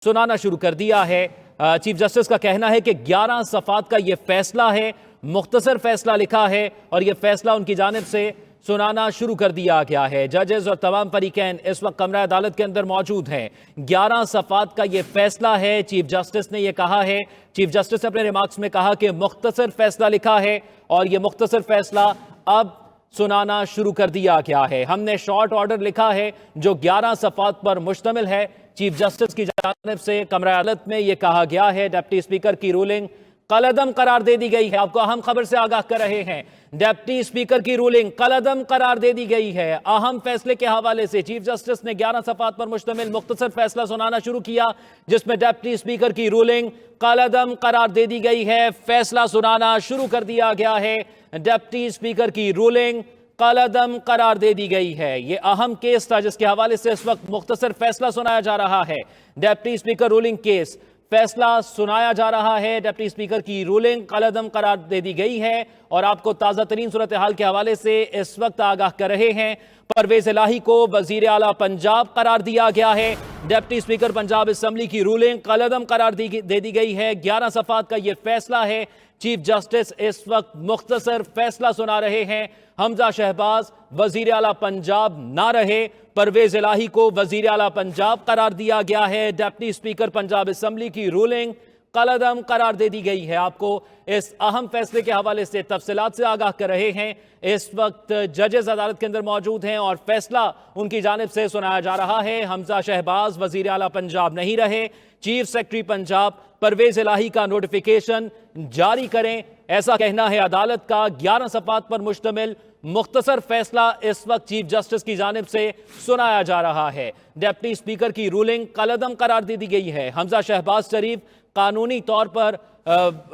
सुनाना शुरू कर दिया है। चीफ जस्टिस का कहना है कि 11 सफ़ात का यह फैसला है, मुख्तसर फैसला लिखा है और यह फैसला उनकी जानिब से सुनाना शुरू कर दिया गया है। जजेस और तमाम फरीकैन इस वक्त कमरा अदालत के अंदर मौजूद हैं। 11 सफ़ात का यह फैसला है। चीफ जस्टिस ने यह कहा है, चीफ जस्टिस ने अपने रिमार्क्स में कहा कि मुख्तसर फैसला लिखा है और यह मुख्तसर फैसला अब सुनाना शुरू कर दिया गया है। हमने शॉर्ट ऑर्डर लिखा है जो 11 सफ़ात पर मुश्तमिल है। चीफ जस्टिस की जानिब से कमरा अदालत में यह कहा गया है, डिप्टी स्पीकर की रूलिंग कलअदम करार दे दी गई है। आपको अहम खबर से आगाह कर रहे हैं, डिप्टी स्पीकर की रूलिंग कलअदम करार दे दी गई है। अहम फैसले के हवाले से चीफ जस्टिस ने 11 सफ़ात पर मुश्तमिल मुख्तसर फैसला सुनाना शुरू किया, जिसमें डिप्टी स्पीकर की रूलिंग कलअदम करार दे दी गई है। फैसला सुनाना शुरू कर दिया गया है। डिप्टी स्पीकर की रूलिंग कलअदम करार दे दी गई है। यह अहम केस था जिसके हवाले से इस वक्त मुख्तसर फैसला सुनाया जा रहा है। डिप्टी स्पीकर रूलिंग केस फैसला सुनाया जा रहा है। डिप्टी स्पीकर की रूलिंग कलअदम करार दे दी गई है और आपको ताज़ा तरीन सूरत हाल के हवाले से इस वक्त आगाह कर रहे हैं। परवेज इलाही को वजीर आला पंजाब करार दिया गया है। डिप्टी स्पीकर पंजाब असम्बली की रूलिंग कलअदम करार दे दी गई है। 11 सफ़ात का यह फैसला है। चीफ जस्टिस इस वक्त मुख्तसर फैसला सुना रहे हैं। हमजा शहबाज वजीर आला पंजाब ना रहे, परवेज इलाही को वजीर आला पंजाब करार दिया गया है। डिप्टी स्पीकर पंजाब असम्बली की रूलिंग कलअदम करार दे दी गई है। आपको इस अहम फैसले के हवाले से तफसीलात से आगाह कर रहे हैं। इस वक्त जजेस अदालत के अंदर मौजूद हैं और फैसला उनकी जानिब से सुनाया जा रहा है। हमजा शहबाज वजीर आला पंजाब नहीं रहे। चीफ सेक्रेटरी पंजाब परवेज इलाही का नोटिफिकेशन जारी करें, ऐसा कहना है अदालत का। 11 सफ़ात पर मुश्तमिल मुख्तसर फैसला इस वक्त चीफ जस्टिस की जानिब से सुनाया जा रहा है। डिप्टी स्पीकर की रूलिंग कलअदम करार दे दी गई है। हमजा शहबाज शरीफ कानूनी तौर पर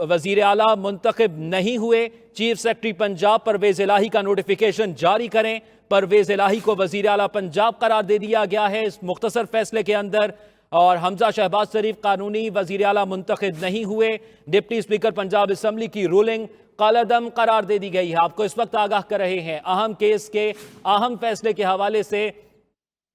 वजीर आला मुंतखब नहीं हुए। चीफ सेक्रेटरी पंजाब परवेज इलाही का नोटिफिकेशन जारी करें। परवेज इलाही को वजीर आला पंजाब करार दे दिया गया है इस मुख्तसर फैसले के अंदर और हमजा शहबाज शरीफ कानूनी वजीर आला मुंतखब नहीं हुए। डिप्टी स्पीकर पंजाब असम्बली की रूलिंग कलअदम करार दे दी गई है। आपको इस वक्त आगाह कर रहे हैं अहम केस के अहम फैसले के हवाले से।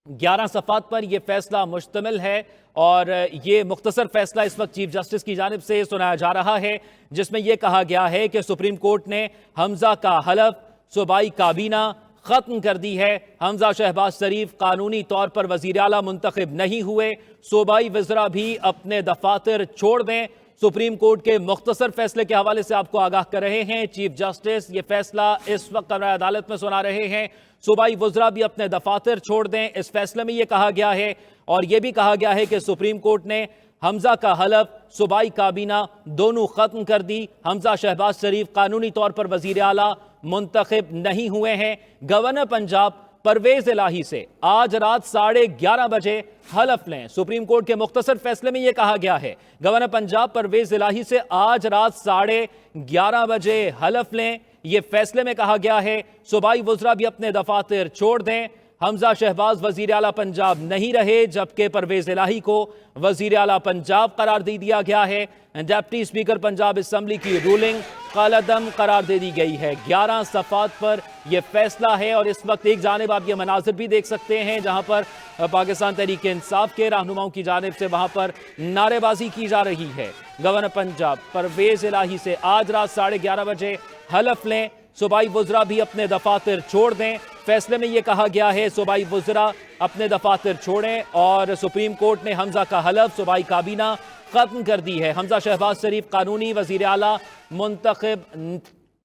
11 सफ़ात पर यह फैसला मुश्तमिल है और ये मुख्तसर फैसला इस वक्त चीफ जस्टिस की जानिब से सुनाया जा रहा है, जिसमें यह कहा गया है कि सुप्रीम कोर्ट ने हमजा का हलफ सूबाई काबीना खत्म कर दी है। हमजा शहबाज शरीफ कानूनी तौर पर वजीर आला मुंतखब नहीं हुए। सूबाई वज़रा भी अपने दफातर छोड़ दें। सुप्रीम कोर्ट के मुख्तसर फैसले के हवाले से आपको आगाह कर रहे हैं। चीफ जस्टिस ये फैसला इस वक्त कमरा अदालत में सुना रहे हैं। सूबाई वज़रा भी अपने दफातर छोड़ दें। इस फैसले में यह कहा गया है और यह भी कहा गया है कि सुप्रीम कोर्ट ने हमजा का हलफ सूबाई काबीना दोनों खत्म कर दी। हमजा शहबाज शरीफ कानूनी तौर पर वजीर आला मुंतखब नहीं हुए हैं। गवर्नर पंजाब परवेज इलाही से आज रात 11:30 बजे हलफ लें। सुप्रीम कोर्ट के मुख्तसर फैसले में यह कहा गया है, गवर्नर पंजाब परवेज इलाही से आज रात 11:30 बजे हलफ लें। यह फैसले में कहा गया है सूबाई वज़रा भी अपने दफातर छोड़ दें। हमजा शहबाज वजीर आला पंजाब नहीं रहे, जबकि परवेज इलाही को वजीर आला पंजाब करार दे दिया गया है। डिप्टी स्पीकर पंजाब असम्बली की रूलिंग कलअदम करार दे दी गई है। 11 सफ़ात पर यह फैसला है और इस वक्त एक जानिब आप ये मनाजिर भी देख सकते हैं जहां पर पाकिस्तान तहरीक इंसाफ के रहनुमाओं की जानिब से वहां पर नारेबाजी की जा रही है। गवर्नर पंजाब परवेज इलाही से आज रात 11:30 बजे हलफ लें। सूबाई वज़रा भी अपने दफातर छोड़ दें। फैसले में यह कहा गया है सूबाई वज़रा अपने दफातर छोड़ें और सुप्रीम कोर्ट ने हमजा का हलफ सूबाई काबीना खत्म कर दी है। हमजा शहबाज शरीफ कानूनी वजीर आला मुंतखब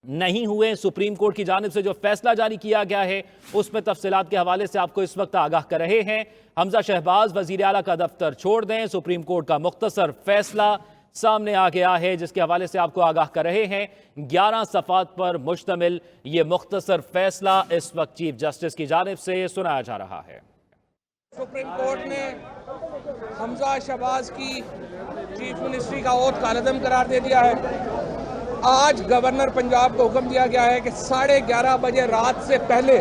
नहीं हुए। सुप्रीम कोर्ट की जानिब से जो फैसला जारी किया गया है उसमें तफसीलात के हवाले से आपको इस वक्त आगाह कर रहे हैं। हमजा शहबाज वजीर आला का दफ्तर छोड़ दें। सुप्रीम कोर्ट का मुख्तसर फैसला सामने आ गया है जिसके हवाले से आपको आगाह कर रहे हैं। 11 सफ़ात पर मुश्तमिल ये मुख्तसर फैसला इस वक्त चीफ जस्टिस की जानिब से सुनाया जा रहा है। सुप्रीम कोर्ट ने हमजा शहबाज की चीफ मिनिस्ट्री का ओथ कलअदम करार दे दिया है। आज गवर्नर पंजाब को हुक्म दिया गया है कि 11:30 बजे रात से पहले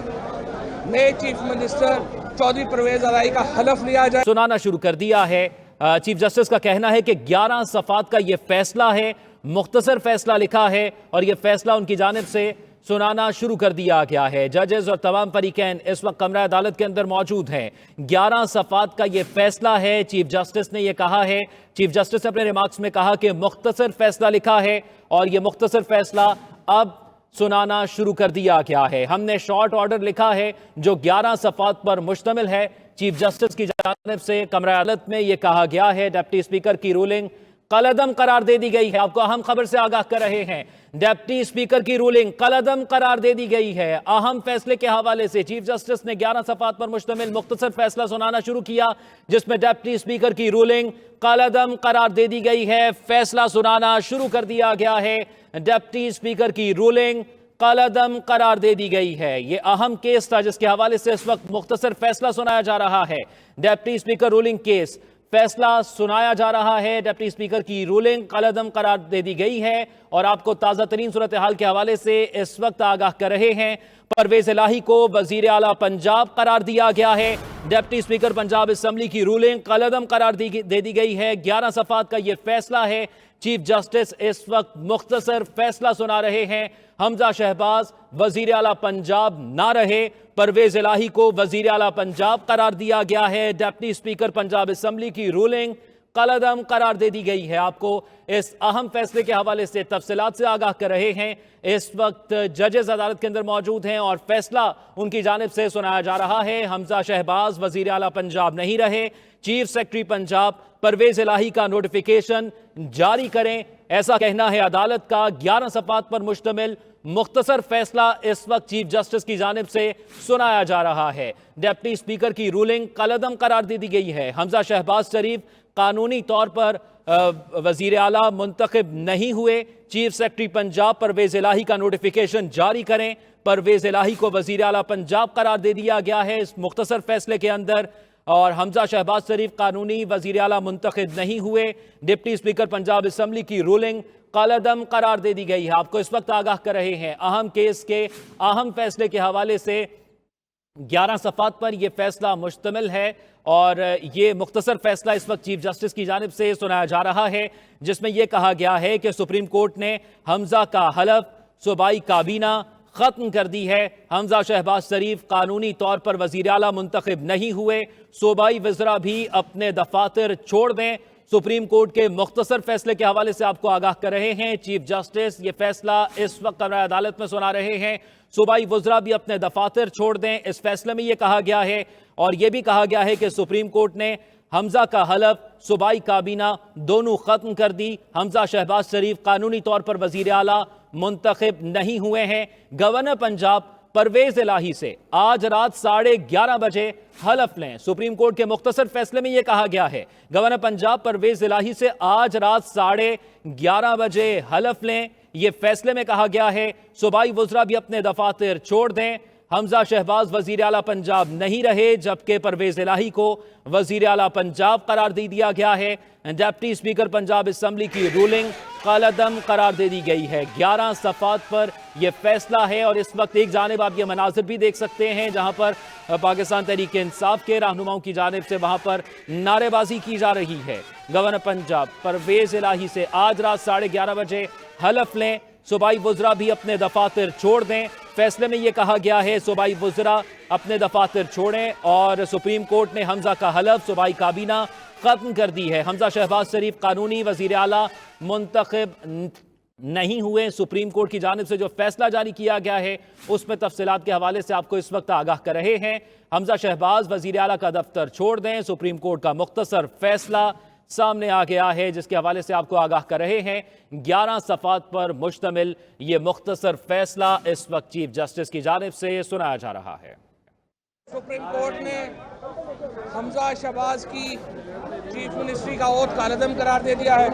नए चीफ मिनिस्टर चौधरी परवेज इलाही का हलफ लिया जाए। सुनाना शुरू कर दिया है। चीफ जस्टिस का कहना है कि 11 सफ़ात का यह फैसला है, मुख्तसर फैसला लिखा है और यह फैसला उनकी जानिब से सुनाना शुरू कर दिया गया है। जजेस और तमाम फरीकैन इस वक्त कमरा अदालत के अंदर मौजूद हैं। 11 सफ़ात का यह फैसला है। चीफ जस्टिस ने यह कहा है, चीफ जस्टिस ने अपने रिमार्क्स में कहा कि मुख्तसर फैसला लिखा है और यह मुख्तसर फैसला अब सुनाना शुरू कर दिया गया है। हमने शॉर्ट ऑर्डर लिखा है जो 11 सफ़ात पर मुश्तमिल है। चीफ जस्टिस की जानिब से कमरा अदालत में यह कहा गया है, डिप्टी स्पीकर की रूलिंग कलअदम करार दे दी गई है। आपको अहम खबर से आगाह कर रहे हैं, डिप्टी स्पीकर की रूलिंग कलअदम करार दे दी गई है। अहम फैसले के हवाले से चीफ जस्टिस ने 11 सफ़ात पर मुश्तमिल मुख्तसर फैसला सुनाना शुरू किया, जिसमें डिप्टी स्पीकर की रूलिंग कलअदम करार दे दी गई है। फैसला सुनाना शुरू कर दिया गया है। डिप्टी स्पीकर की रूलिंग कलअदम करार दे दी गई है। यह अहम केस था जिसके हवाले से इस वक्त मुख्तसर फैसला सुनाया जा रहा है। डिप्टी स्पीकर रूलिंग केस फैसला सुनाया जा रहा है। डिप्टी स्पीकर की रूलिंग कलअदम करार दे दी गई है और आपको ताज़ा तरीन सूरत हाल के हवाले से इस वक्त आगाह कर रहे हैं। परवेज इलाही को वजीर आला पंजाब करार दिया गया है। डिप्टी स्पीकर पंजाब असम्बली की रूलिंग कलअदम करार दे दी गई है। 11 सफ़ात का यह फैसला है। चीफ जस्टिस इस वक्त मुख्तसर फैसला सुना रहे हैं। हमजा शहबाज वजीर आला पंजाब ना रहे, परवेज इलाही को वजीर आला पंजाब करार दिया गया है। डिप्टी स्पीकर पंजाब असम्बली की रूलिंग कलअदम करार दे दी गई है। आपको इस अहम फैसले के हवाले से तफसीलात से आगाह कर रहे हैं। इस वक्त जजेस अदालत के अंदर मौजूद हैं और फैसला उनकी जानिब से सुनाया जा रहा है। हमजा शहबाज वजीर आला पंजाब नहीं रहे, चीफ सेक्रेटरी पंजाब परवेज इलाही का नोटिफिकेशन जारी करें, ऐसा कहना है अदालत का। 11 सफ़ात पर मुश्तमिल मुख्तसर फैसला इस वक्त चीफ जस्टिस की जानिब से सुनाया जा रहा है। डिप्टी स्पीकर की रूलिंग कलअदम करार दे दी गई है। हमजा शहबाज शरीफ कानूनी तौर पर वजीर आला मुंतखब नहीं हुए। चीफ सेक्रेटरी पंजाब परवेज इलाही का नोटिफिकेशन जारी करें, परवेज इलाही को वजीर आला पंजाब करार दे दिया गया है इस मुख्तसर फैसले के अंदर। और हमजा शहबाज शरीफ कानूनी वजीर आला मुंतखब नहीं हुए। डिप्टी स्पीकर पंजाब असम्बली की रूलिंग कलअदम करार दे दी गई है। आपको इस वक्त आगाह कर रहे हैं अहम केस के अहम फैसले के हवाले से। 11 सफ़ात पर यह फैसला मुश्तमिल है और ये मुख्तसर फैसला इस वक्त चीफ जस्टिस की जानिब से सुनाया जा रहा है, जिसमें यह कहा गया है कि सुप्रीम कोर्ट ने हमजा का हलफ सूबाई काबीना खत्म कर दी है। हमजा शहबाज शरीफ कानूनी तौर पर वजीर आला मुंतखब नहीं हुए। सूबाई वज़रा भी अपने दफातर छोड़ दें। सुप्रीम कोर्ट के मुख्तसर फैसले के हवाले से आपको आगाह कर रहे हैं। चीफ जस्टिस ये फैसला इस वक्त कमरा अदालत में सुना रहे हैं। सूबाई वज़रा भी अपने दफातर छोड़ दें। इस फैसले में यह कहा गया है और यह भी कहा गया है कि सुप्रीम कोर्ट ने हमजा का हलफ सूबाई काबीना दोनों खत्म कर दी। हमजा शहबाज शरीफ कानूनी तौर पर वजीर आला मुंतखब नहीं हुए हैं। गवर्नर पंजाब परवेज इलाही से आज रात 11:30 बजे हलफ लें। सुप्रीम कोर्ट के मुख्तसर फैसले में यह कहा गया है, गवर्नर पंजाब परवेज इलाही से आज रात 11:30 बजे हलफ लें। यह फैसले में कहा गया है सूबाई वज़रा भी अपने दफातर छोड़ दें। हमजा शहबाज वजीर आला पंजाब नहीं रहे, जबकि परवेज इलाही को वजीर आला पंजाब करार दे दिया गया है। डिप्टी स्पीकर पंजाब असम्बली की रूलिंग कलअदम करार दे दी गई है। 11 सफ़ात पर यह फैसला है और इस वक्त एक जानिब आप ये मनाजिर भी देख सकते हैं जहां पर पाकिस्तान तहरीक इंसाफ के रहनुमाओं की जानिब से वहां पर नारेबाजी की जा रही है। गवर्नर पंजाब परवेज इलाही से आज रात 11:30 बजे हलफ लें। सूबाई वज़रा भी अपने दफातर छोड़ दें। फैसले में यह कहा गया है सूबाई वज़रा अपने दफातर छोड़ें और सुप्रीम कोर्ट ने हमजा का हलफ सूबाई काबीना खत्म कर दी है। हमजा शहबाज शरीफ कानूनी वजीर आला मुंतखब नहीं हुए। सुप्रीम कोर्ट की जानिब से जो फैसला जारी किया गया है उसमें तफसीलात के हवाले से आपको इस वक्त आगाह कर रहे हैं। हमजा शहबाज वजीर आला का दफ्तर छोड़ दें। सुप्रीम कोर्ट का मुख्तसर फैसला सामने आ गया है जिसके हवाले से आपको आगाह कर रहे हैं। 11 सफ़ात पर मुश्तमिल ये मुख्तसर फैसला इस वक्त चीफ जस्टिस की जानिब से सुनाया जा रहा है। सुप्रीम कोर्ट ने हमजा शहबाज की चीफ मिनिस्ट्री का ओथ कालअदम करार दे दिया है।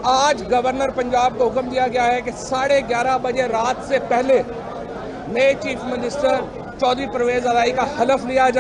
आज गवर्नर पंजाब को हुक्म दिया गया है कि 11:30 बजे रात से पहले नए चीफ मिनिस्टर चौधरी परवेज इलाही का हलफ लिया जाए।